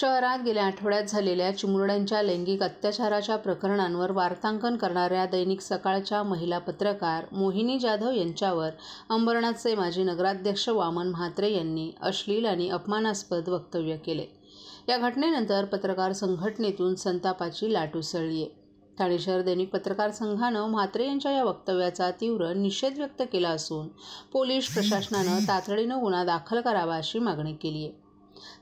शहरात गेल्या आठवड्यात झालेल्या चिमुरड्यांच्या लैंगिक अत्याचाराच्या प्रकरणांवर वार्तांकन करणाऱ्या दैनिक सकाळच्या महिला पत्रकार मोहिनी जाधव यांच्यावर अंबरनाथचे माजी नगराध्यक्ष वामन म्हात्रे यांनी अश्लील आणि अपमानास्पद वक्तव्य केले। या घटनेनंतर पत्रकार संघटनेतून संतापाची लाट उसळली आहे। ठाणे शहर दैनिक पत्रकार संघानं म्हात्रे यांच्या या वक्तव्याचा तीव्र निषेध व्यक्त केला असून पोलीस प्रशासनानं तातडीनं गुन्हा दाखल करावा अशी मागणी केली आहे।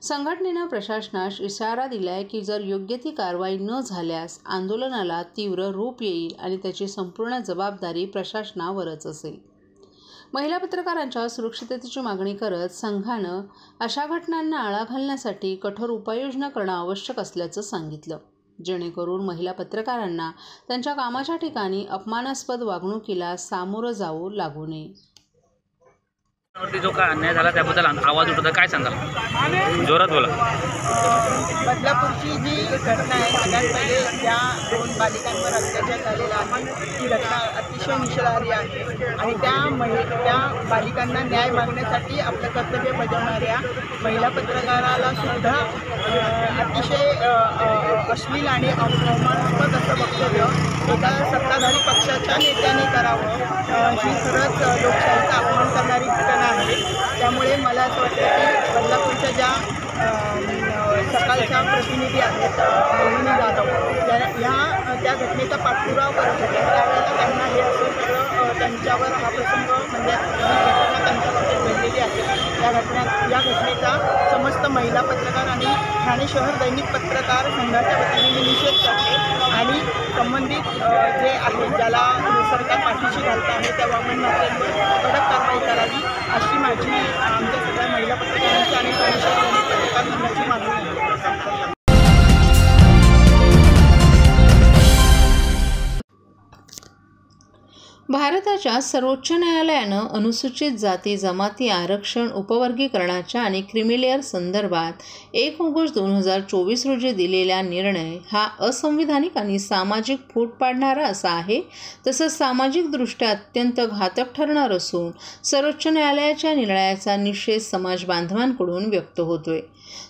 संघटनेनं प्रशासनास इशारा दिलाय की जर योग्य ती कारवाई न झाल्यास आंदोलनाला तीव्र रूप येईल आणि त्याची संपूर्ण जबाबदारी प्रशासनावरच असेल। महिला पत्रकारांच्या सुरक्षिततेची मागणी करत संघानं अशा घटनांना आळा घालण्यासाठी कठोर उपाययोजना करणं आवश्यक असल्याचं सांगितलं, जेणेकरून महिला पत्रकारांना त्यांच्या कामाच्या ठिकाणी अपमानास्पद वागणुकीला सामोरं जावं लागू नये। जो काय अन्याय झाला त्याबद्दल आवाज उठवता, काय सांगाल? जोरात बोला। बदलापूरची जी घटना आहे, सगळ्यात पहिले ज्या 2 बालिकांवर अत्याचार झालेला आहे ती घटना अतिशय निषेधार्ह आहे आणि त्या बालिकांना न्याय मागण्यासाठी आपलं कर्तव्य बजावणाऱ्या महिला पत्रकाराला सुद्धा अतिशय अश्लील आणि अपमानास्पद असं वक्तव्य एका सत्ताधारी पक्षाच्या नेत्याने करावं ही खरंच लोकशाहीचा अपमान करणारी घटना आहे। त्यामुळे मला असं वाटतं की बदलापूरच्या ज्या सकाळच्या प्रतिनिधी आहेत मोहिनी जाधव त्या घटनेचा पाठपुरावा करत होत्या, त्यावेळेला त्यांना हे असं सगळं त्यांच्यावर हा प्रसंग म्हणजे घटना त्यांच्याबद्दल घडलेली आहे। या घटनेचा समस्त महिला पत्रकार आणि ठाणे शहर दैनिक पत्रकार संघाच्या वतीने मी निषेध करते आणि संबंधित जे आहे ज्याला सरकार पाठीशी घालत आहे त्या वामन म्हात्रेंवर कडक कारवाई करावी अशी माझी आमच्या सगळ्या महिला पत्रकारांची आणि ठाणे शहर दैनिक पत्रकार संघाची मागणी आहे। भारताच्या सर्वोच्च न्यायालयानं अनुसूचित जाती जमाती आरक्षण उपवर्गीकरणाच्या आणि क्रिमिलेअर संदर्भात 1 ऑगस्ट 2024 रोजी दिलेला निर्णय हा असंविधानिक आणि सामाजिक फूट पाडणारा असा आहे। तसंच सामाजिकदृष्ट्या अत्यंत घातक ठरणार असून सर्वोच्च न्यायालयाच्या निर्णयाचा निषेध समाज बांधवांकडून व्यक्त होतोय।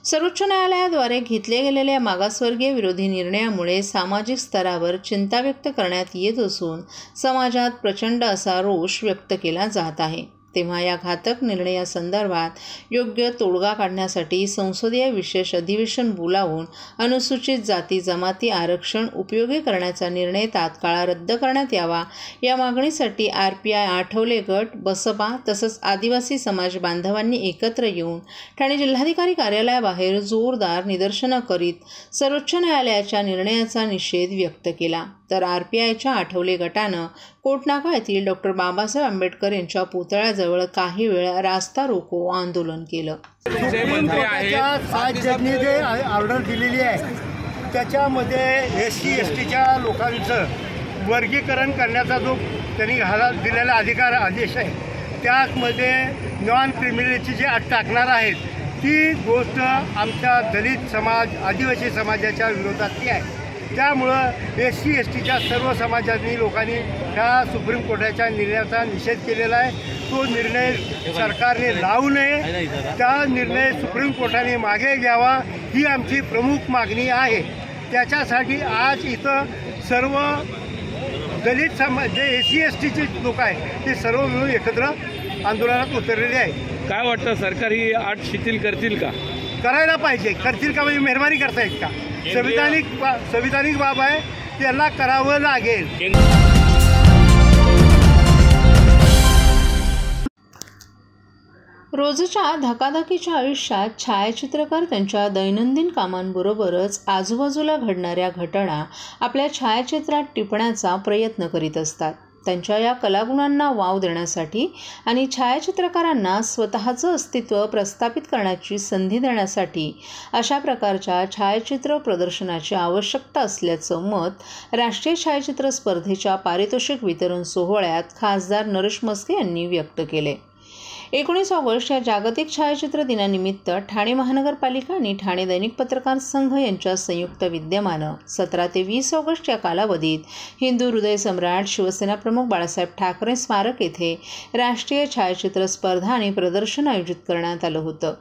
सर्वोच्च न्यायालयाद्वारे घेतल्या गेलेल्या मागासवर्गीय विरोधी निर्णयामुळे सामाजिक स्तरावर चिंता व्यक्त करण्यात येत असून समाजात प्रचंड असा रोष व्यक्त केला जात आहे। तेव्हा या घातक निर्णयासंदर्भात योग्य तोडगा काढण्यासाठी संसदीय विशेष अधिवेशन बोलावून अनुसूचित जाती जमाती आरक्षण उपयोगी करण्याचा निर्णय तात्काळ रद्द करण्यात यावा या मागणीसाठी RPI आठवले गट, बसपा तसंच आदिवासी समाज बांधवांनी एकत्र येऊन ठाणे जिल्हाधिकारी कार्यालयाबाहेर जोरदार निदर्शनं करीत सर्वोच्च न्यायालयाच्या निर्णयाचा निषेध व्यक्त केला। तर RPIच्या आठवले गटानं कोटनाका येथील डॉ. बाबासाहेब आंबेडकर यांच्या पुतळ्याजवळ काही वेळ रास्ता रोको आंदोलन केलं। सुप्रीम कोर्टाच्या 7 जजनी जे ऑर्डर दिलेली आहे त्याच्यामध्ये SC STच्या लोकांचं वर्गीकरण करण्याचा जो त्यांनी दिलेला आदेश आहे त्यामध्ये नॉन क्रिमिनलची जे अट टाकणार आहेत ती गोष्ट आमच्या दलित समाज आदिवासी समाजाच्या विरोधातली आहे। त्यामुळं SC STच्या सर्व समाजांनी लोकांनी ह्या सुप्रीम कोर्टाच्या निर्णयाचा निषेध केलेला आहे। तो निर्णय सरकारने लावू नये, त्या निर्णय सुप्रीम कोर्टाने मागे घ्यावा ही आमची प्रमुख मागणी आहे। त्याच्यासाठी आज इथं सर्व दलित समाज जे SC STचे लोक आहेत ते सर्व मिळून एकत्र आंदोलनात उतरलेले आहे। काय वाटतं, सरकार ही अट शिथिल करतील का? करायला पाहिजे। करतील का म्हणजे मेहरबानी करतायत का? संविधानिक बाब आहे, त्याला करावं लागेल। रोजच्या धकाधकीच्या आयुष्यात छायाचित्रकार त्यांच्या दैनंदिन कामांबरोबरच आजूबाजूला घडणाऱ्या घटना आपल्या छायाचित्रात टिपण्याचा प्रयत्न करीत असतात। त्यांच्या या कलागुणांना वाव देण्यासाठी आणि छायाचित्रकारांना स्वतःचं अस्तित्व प्रस्थापित करण्याची संधी देण्यासाठी अशा प्रकारच्या छायाचित्र प्रदर्शनाची आवश्यकता असल्याचं मत राष्ट्रीय छायाचित्र स्पर्धेच्या पारितोषिक वितरण सोहळ्यात खासदार नरेश म्हस्के यांनी व्यक्त केले। 19 ऑगस्ट या जागतिक छायाचित्र दिनानिमित्त ठाणे महानगरपालिका आणि ठाणे दैनिक पत्रकार संघ यांच्या संयुक्त विद्यमानं 17 ते 20 ऑगस्ट या कालावधीत हिंदू हृदय सम्राट शिवसेना प्रमुख बाळासाहेब ठाकरे स्मारक येथे राष्ट्रीय छायाचित्र स्पर्धा आणि प्रदर्शन आयोजित करण्यात आलं होतं।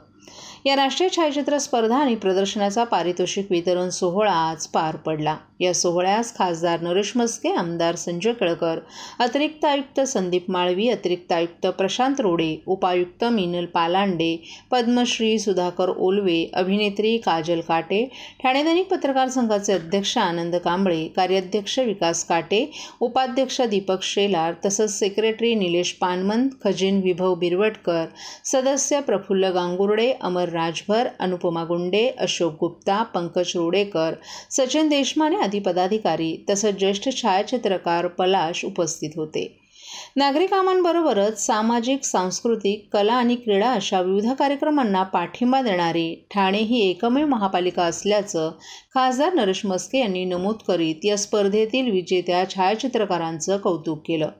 या राष्ट्रीय छायाचित्र स्पर्धा आणि प्रदर्शनाचा पारितोषिक वितरण सोहळा आज पार पडला। या सोहळ्यास खासदार नरेश म्हस्के, आमदार संजय केळकर, अतिरिक्त आयुक्त संदीप माळवी, अतिरिक्त आयुक्त प्रशांत रोडे, उपायुक्त मीनल पालांडे, पद्मश्री सुधाकर ओलवे, अभिनेत्री काजल काटे, ठाणे दैनिक पत्रकार संघाचे अध्यक्ष आनंद कांबळे, कार्याध्यक्ष विकास काटे, उपाध्यक्ष दीपक शेलार तसंच सेक्रेटरी निलेश पानमंत, खजिन विभव बिरवटकर, सदस्य प्रफुल्ल गांगुर्डे, अमर राजभर, अनुपमा गुंडे, अशोक गुप्ता, पंकज रोडेकर, सचिन देशमाने आदी पदाधिकारी तसंच ज्येष्ठ छायाचित्रकार पलाश उपस्थित होते। नागरी कामांबरोबरच सामाजिक, सांस्कृतिक, कला आणि क्रीडा अशा विविध कार्यक्रमांना पाठिंबा देणारी ठाणे ही एकमेव महापालिका असल्याचं खासदार नरेश म्हस्के यांनी नमूद करीत या स्पर्धेतील विजेत्या छायाचित्रकारांचं कौतुक केलं।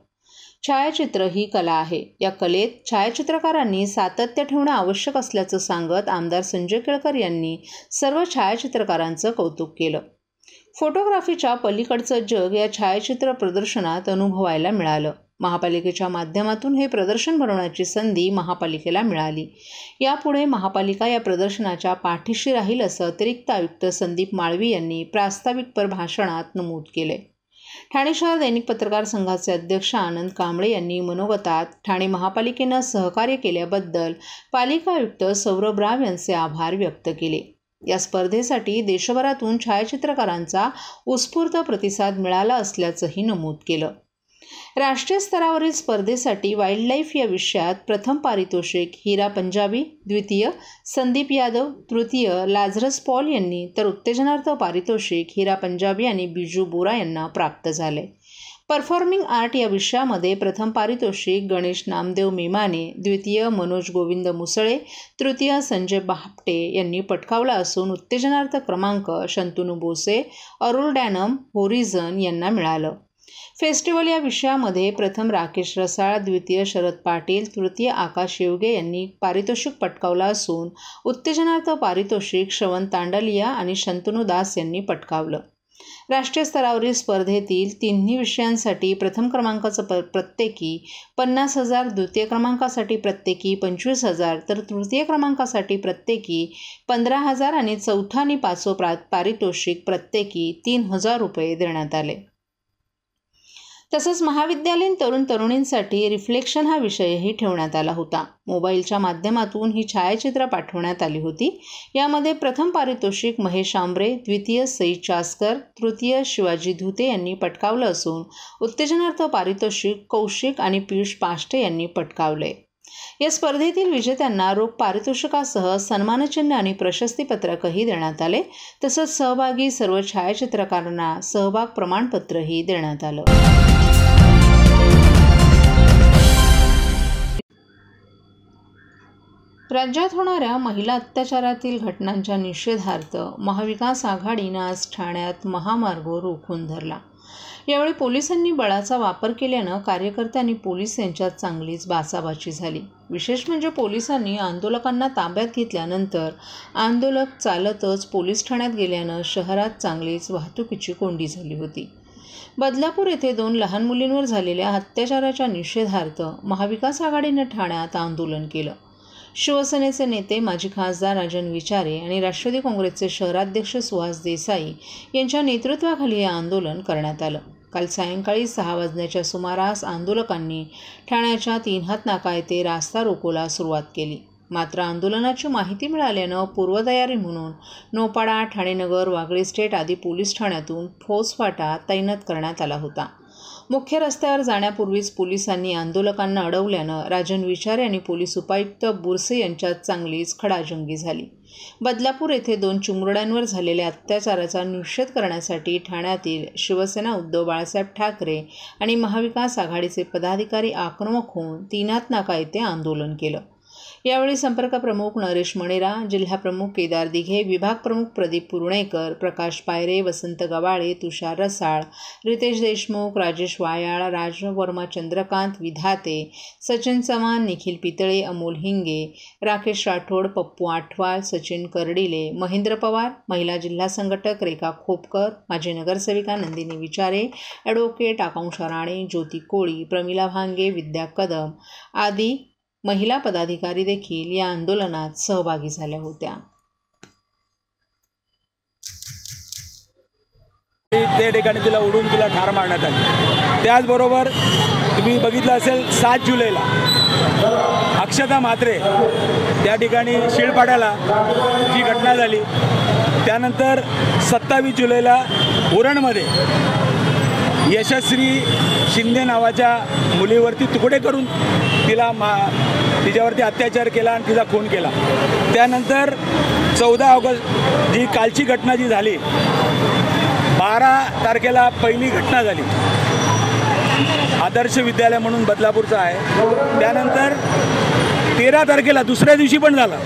छायाचित्र ही कला आहे। या कलेत छायाचित्रकारांनी सातत्य ठेवणं आवश्यक असल्याचं सांगत आमदार संजय केळकर यांनी सर्व छायाचित्रकारांचं कौतुक केलं। फोटोग्राफीच्या पलीकडचं जग या छायाचित्र प्रदर्शनात अनुभवायला मिळालं। महापालिकेच्या माध्यमातून हे प्रदर्शन भरवण्याची संधी महापालिकेला मिळाली। यापुढे महापालिका या प्रदर्शनाच्या पाठीशी राहील असं अतिरिक्त आयुक्त संदीप माळवी यांनी प्रास्ताविक भाषणात नमूद केले। ठाणे शहर दैनिक पत्रकार संघाचे अध्यक्ष आनंद कांबळे यांनी मनोगतात ठाणे महापालिकेनं सहकार्य केल्याबद्दल पालिका आयुक्त सौरभ राव यांचे आभार व्यक्त केले। या स्पर्धेसाठी देशभरातून छायाचित्रकारांचा उत्स्फूर्त प्रतिसाद मिळाला असल्याचंही नमूद केलं। राष्ट्रीय स्तरावरील स्पर्धेसाठी वाईल्ड लाईफ या विषयात प्रथम पारितोषिक हिरा पंजाबी, द्वितीय संदीप यादव, तृतीय लाझरस पॉल यांनी तर उत्तेजनार्थ पारितोषिक हिरा पंजाबी आणि बिजू बोरा यांना प्राप्त झाले। परफॉर्मिंग आर्ट या विषयामध्ये प्रथम पारितोषिक गणेश नामदेव मेमाने, द्वितीय मनोज गोविंद मुसळे, तृतीय संजय बापटे यांनी पटकावला असून उत्तेजनार्थ क्रमांक शंतनू बोसे, अरुल डॅनम, होरिझन यांना मिळालं। फेस्टिवल या विषयामध्ये प्रथम राकेश रसाळ, द्वितीय शरद पाटील, तृतीय आकाश येवगे यांनी पारितोषिक पटकावलं असून उत्तेजनार्थ पारितोषिक श्रवण तांडलिया आणि शंतनू दास यांनी पटकावलं। राष्ट्रीय स्तरावरील स्पर्धेतील तिन्ही विषयांसाठी प्रथम क्रमांकाचं प्रत्येकी 50,000, द्वितीय क्रमांकासाठी प्रत्येकी 25,000 तर तृतीय क्रमांकासाठी प्रत्येकी 15,000 आणि चौथा आणि पाचवं पारितोषिक प्रत्येकी 3,000 रुपये देण्यात आले। तसंच महाविद्यालयीन तरुण तरुणींसाठी रिफ्लेक्शन हा विषयही ठेवण्यात आला होता। मोबाईलच्या माध्यमातून ही छायाचित्र पाठवण्यात आली होती। यामध्ये प्रथम पारितोषिक महेश आंबरे, द्वितीय सई चास्कर, तृतीय शिवाजी धुते यांनी पटकावलं असून उत्तेजनार्थ पारितोषिक कौशिक आणि पियुष पाष्टे यांनी पटकावले। या स्पर्धेतील विजेत्यांना रोख पारितोषिकासह सन्मानचिन्ह आणि प्रशस्तीपत्रकही देण्यात आले। तसंच सहभागी सर्व छायाचित्रकारांना सहभाग प्रमाणपत्रही देण्यात आलं। राज्यात होणाऱ्या महिला अत्याचारातील घटनांच्या निषेधार्थ महाविकास आघाडीनं आज ठाण्यात महामार्ग रोखून धरला। यावेळी पोलिसांनी बळाचा वापर केल्यानं कार्यकर्ते आणि पोलीस यांच्यात चांगलीच बाचाबाची झाली। विशेष म्हणजे पोलिसांनी आंदोलकांना ताब्यात घेतल्यानंतर आंदोलक चालतच पोलीस ठाण्यात गेल्यानं शहरात चांगलीच वाहतुकीची कोंडी झाली होती। बदलापूर येथे 2 लहान मुलींवर झालेल्या अत्याचाराच्या निषेधार्थ महाविकास आघाडीनं ठाण्यात आंदोलन केलं। शिवसेनेचे नेते माजी खासदार राजन विचारे आणि राष्ट्रवादी काँग्रेसचे शहराध्यक्ष सुहास देसाई यांच्या नेतृत्वाखाली हे आंदोलन करण्यात आलं। काल सायंकाळी 6 वाजण्याच्या सुमारास आंदोलकांनी ठाण्याच्या 3 हात नाका येथे रास्ता रोकोला सुरुवात केली। मात्र आंदोलनाची माहिती मिळाल्यानं पूर्वतयारी म्हणून नौपाडा, ठाणेनगर, वागळे स्टेट आदी पोलीस ठाण्यातून फौजफाटा तैनात करण्यात आला होता। मुख्य रस्त्यावर जाण्यापूर्वीच पोलिसांनी आंदोलकांना अडवल्यानं राजन विचारे आणि पोलीस उपायुक्त बुरसे यांच्यात चांगलीच खडाजंगी झाली। बदलापूर येथे 2 चिमुरड्यांवर झालेल्या अत्याचाराचा निषेध करण्यासाठी ठाण्यातील शिवसेना, उद्धव बाळासाहेब ठाकरे आणि महाविकास आघाडीचे पदाधिकारी आक्रमक होऊन 3 हात नाका येथे आंदोलन केलं। यावेळी संपर्क प्रमुख नरेश मणेरा, जिल्हा प्रमुख केदार दिघे, विभाग प्रमुख प्रदीप पुर्णेकर, प्रकाश पायरे, वसंत गवाळे, तुषार रसाळ, रितेश देशमुख, राजेश वायाळ, राज वर्मा, चंद्रकांत विधाते, सचिन चव्हाण, निखिल पितळे, अमोल हिंगे, राकेश राठोड, पप्पू आठवाल, सचिन कर्डिले, महेंद्र पवार, महिला जिल्हा संघटक रेखा खोपकर, माजी नगरसेविका नंदिनी विचारे, ॲडव्होकेट आकांक्षा राणे, ज्योती कोळी, प्रमिला भांगे, विद्या कदम आदी महिला पदाधिकारी देखील या आंदोलनात सहभागी झाल्या होत्या. त्या ठिकाणी तिला उडून तिला ठार मारण्यात आली. त्याचबरोबर तुम्ही बघितलं असेल 7 जुलैला अक्षता म्हात्रे त्या ठिकाणी शिळपाड्याला जी घटना झाली, त्यानंतर 27 जुलैला उरणमध्ये यशस्वी शिंदे नावाच्या मुलीवरती तुकडे करून तिच्यावरती अत्याचार केला आणि तिचा खून केला. त्यानंतर 14 ऑगस्ट जी कालची घटना जी झाली, 12 तारखेला पहिली घटना झाली, आदर्श विद्यालय म्हणून बदलापूरचं आहे. त्यानंतर 13 तारखेला दुसऱ्या दिवशी पण झालं.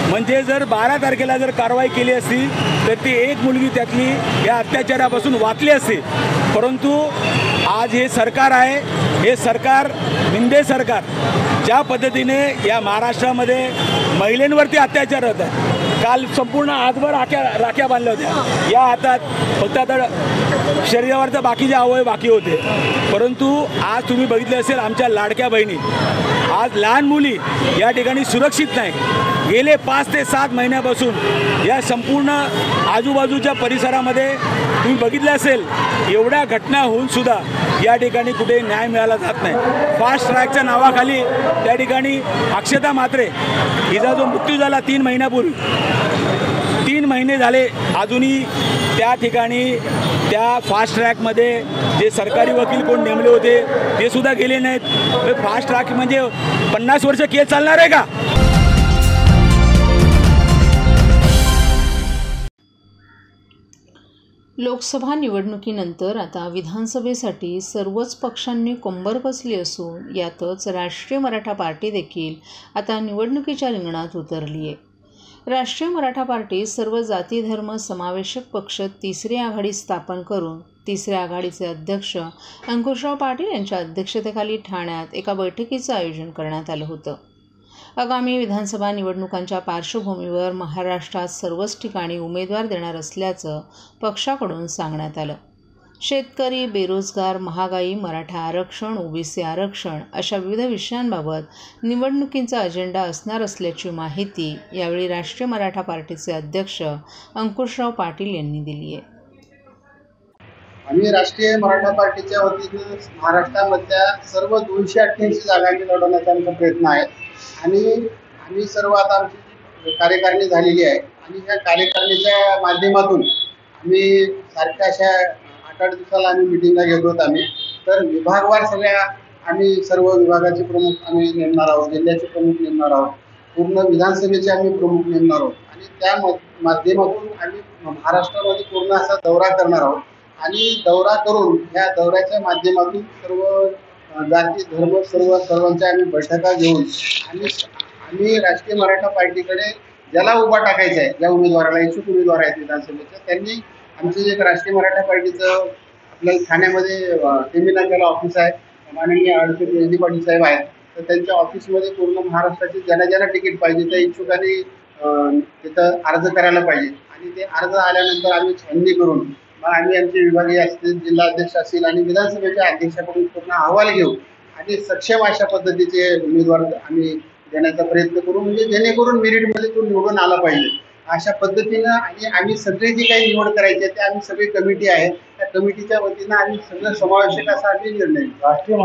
म्हणजे जर 12 तारखेला जर कारवाई केली असती तर ती एक मुलगी त्यातली या अत्याचारापासून वाचली असती. परंतु आज हे सरकार आहे, हे सरकार निंदे सरकार ज्या पद्धतीने या महाराष्ट्रामध्ये महिलांवरती अत्याचार होत आहे. काल संपूर्ण आजभर राख्या बांधल्या होत्या. या हातात फक्त आता शरीरावरचा बाकीचे अवयव बाकी होते. परंतु आज तुम्ही बघितले असेल आमच्या लाडक्या बहिणी, आज लहान मुली या ठिकाणी सुरक्षित नाही. गेले 5 ते 7 महिन्यापासून या संपूर्ण आजूबाजूच्या परिसरामध्ये तुम्ही बघितलं असेल एवढ्या घटना होऊन सुद्धा या ठिकाणी कुठे न्याय मिळाला जात नाही. फास्ट ट्रॅकच्या नावाखाली त्या ठिकाणी अक्षता म्हात्रे हिचा जो मृत्यू झाला 3 महिन्यापूर्वी, 3 महिने झाले अजूनही त्या ठिकाणी त्या फास्ट ट्रॅकमध्ये जे सरकारी वकील कोण नेमले होते ते सुद्धा गेले नाहीत. फास्ट ट्रॅक म्हणजे 50 वर्ष केस चालणार आहे का? लोकसभा निवडणुकीनंतर आता विधानसभेसाठी सर्वच पक्षांनी कंबर कसली असून यातच राष्ट्रीय मराठा पार्टी देखील आता निवडणुकीच्या रिंगणात उतरली आहे. राष्ट्रीय मराठा पार्टी सर्व जाती धर्म समावेशक पक्ष तिसरी आघाडी स्थापन करून तिसऱ्या आघाडीचे अध्यक्ष अंकुशराव पाटील यांच्या अध्यक्षतेखाली ठाण्यात एका बैठकीचं आयोजन करण्यात आलं होतं. आगामी विधानसभा निवडणुकांच्या पार्श्वभूमीवर महाराष्ट्रात सर्वच ठिकाणी उमेदवार देणार असल्याचं पक्षाकडून सांगण्यात आलं. शेतकरी, बेरोजगार, महागाई, मराठा आरक्षण, ओबीसी आरक्षण अशा विविध विषयांबाबत निवडणुकींचा अजेंडा असणार असल्याची माहिती यावेळी राष्ट्रीय मराठा पार्टीचे अध्यक्ष अंकुशराव पाटील यांनी दिली आहे. आम्ही राष्ट्रीय मराठा पार्टीच्या वतीनं महाराष्ट्रामधल्या सर्व 288 जागांनी लढवण्याचा आमचा प्रयत्न आहे आणि आम्ही सर्व आता आमची कार्यकारिणी झालेली आहे आणि या कार्यकारिणीच्या माध्यमातून आम्ही सारख्या अशा 8-8 दिवसाला आम्ही मिटिंगला गेलो होतो. आम्ही तर विभागवार सगळ्या आम्ही सर्व विभागाचे प्रमुख आम्ही नेमणार आहोत, जिल्ह्याचे प्रमुख नेमणार आहोत, पूर्ण विधानसभेचे आम्ही प्रमुख नेमणार आहोत आणि त्या माध्यमातून आम्ही महाराष्ट्रामध्ये पूर्ण असा दौरा करणार आहोत आणि दौरा करून या दौऱ्याच्या माध्यमातून सर्व जाती धर्म सर्वांच्या आम्ही बैठका घेऊन आम्ही राष्ट्रीय मराठा पार्टीकडे ज्याला उभा टाकायचा आहे, ज्या उमेदवाराला इच्छुक उमेदवार आहेत विधानसभेच्या, त्यांनी आमचे एक राष्ट्रीय मराठा पार्टीचं आपल्याला ठाण्यामध्ये तेमिनाक्याला ऑफिस आहे, माननीय ॲडव्होकेट एस डी पाटील साहेब आहेत, तर त्यांच्या ऑफिसमध्ये पूर्ण महाराष्ट्राचे ज्याला तिकीट पाहिजे त्या इच्छुकांनी तिथं अर्ज करायला पाहिजे आणि ते अर्ज आल्यानंतर आम्ही छाननी करून मग आम्ही आमचे विभागीय असतील, जिल्हा अध्यक्ष असतील आणि विधानसभेच्या अध्यक्षाकडून पूर्ण अहवाल घेऊ आणि सक्षम अशा पद्धतीचे उमेदवार आम्ही देण्याचा प्रयत्न करू, म्हणजे जेणेकरून मेरिटमध्ये तो निवडून आला पाहिजे अशा पद्धतीनं. आणि आम्ही सगळे जे काही निवड करायचे ते आम्ही सगळी कमिटी आहे त्या कमिटीच्या वतीनं आम्ही सगळं समावेशक असा आम्ही निर्णय. राष्ट्रीय